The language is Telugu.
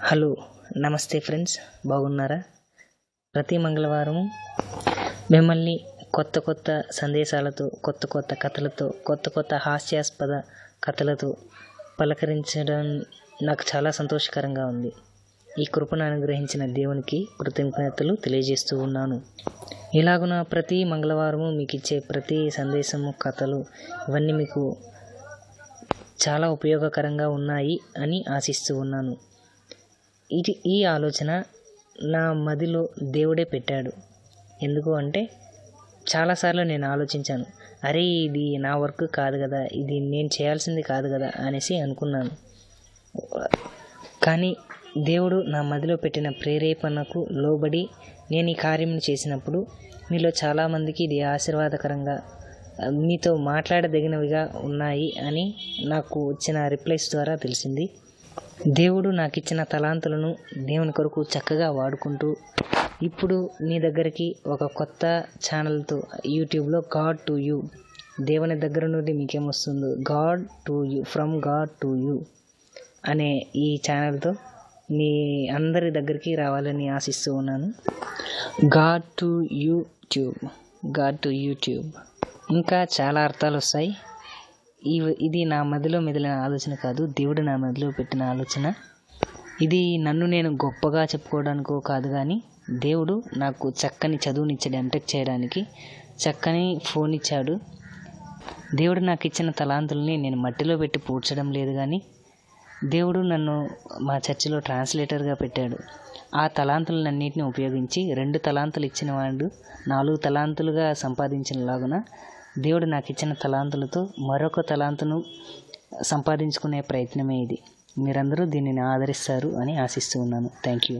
హలో నమస్తే ఫ్రెండ్స్, బాగున్నారా? ప్రతి మంగళవారం మిమ్మల్ని కొత్త కొత్త సందేశాలతో, కొత్త కొత్త కథలతో, కొత్త కొత్త హాస్యాస్పద కథలతో పలకరించడం నాకు చాలా సంతోషకరంగా ఉంది. ఈ కృపను అనుగ్రహించిన దేవునికి కృతజ్ఞతలు తెలియజేస్తూ ఉన్నాను. ఇలాగున ప్రతి మంగళవారము మీకు ఇచ్చే ప్రతి సందేశము, కథలు ఇవన్నీ మీకు చాలా ఉపయోగకరంగా ఉన్నాయి అని ఆశిస్తూ ఉన్నాను. ఈ ఆలోచన నా మదిలో దేవుడే పెట్టాడు. ఎందుకు అంటే చాలాసార్లు నేను ఆలోచించాను, అరే ఇది నా వర్క్ కాదు కదా, ఇది నేను చేయాల్సింది కాదు కదా అనేసి అనుకున్నాను. కానీ దేవుడు నా మదిలో పెట్టిన ప్రేరేపణకు లోబడి నేను ఈ కార్యం చేసినప్పుడు మీలో చాలామందికి ఇది ఆశీర్వాదకరంగా, మీతో మాట్లాడదగినవిగా ఉన్నాయి అని నాకు వచ్చిన రిప్లైస్ ద్వారా తెలిసింది. దేవుడు నాకు ఇచ్చిన తలాంతులను దేవుని కొరకు చక్కగా వాడుకుంటూ ఇప్పుడు మీ దగ్గరికి ఒక కొత్త ఛానల్తో యూట్యూబ్లో గాడ్ టు యూ, దేవుని దగ్గర నుండి మీకేమొస్తుందో God to you, from God to you అనే ఈ ఛానల్తో మీ అందరి దగ్గరికి రావాలని ఆశిస్తూ ఉన్నాను. God to YouTube, God to YouTube ఇంకా చాలా అర్థాలు వస్తాయి. ఇది నా మదిలో మెదిలిన ఆలోచన కాదు, దేవుడు నా మదిలో పెట్టిన ఆలోచన. ఇది నన్ను నేను గొప్పగా చెప్పుకోవడానికో కాదు, కానీ దేవుడు నాకు చక్కని చదువునిచ్చాడు, ఎంటెక్ చేయడానికి చక్కని ఫోన్ ఇచ్చాడు. దేవుడు నాకు ఇచ్చిన తలాంతుల్ని నేను మట్టిలో పెట్టి పూడ్చడం లేదు, కానీ దేవుడు నన్ను మా చర్చిలో ట్రాన్స్లేటర్గా పెట్టాడు. ఆ తలాంతులన్నింటినీ ఉపయోగించి 2 తలాంతులు ఇచ్చిన వాడు 4 తలాంతులుగా సంపాదించినలాగున దేవుడు నాకు ఇచ్చిన తలాంతులతో మరొక తలాంతును సంపాదించుకునే ప్రయత్నమే ఇది. మీరందరూ దీనిని ఆదరిస్తారు అని ఆశిస్తూ ఉన్నాను. Thank you.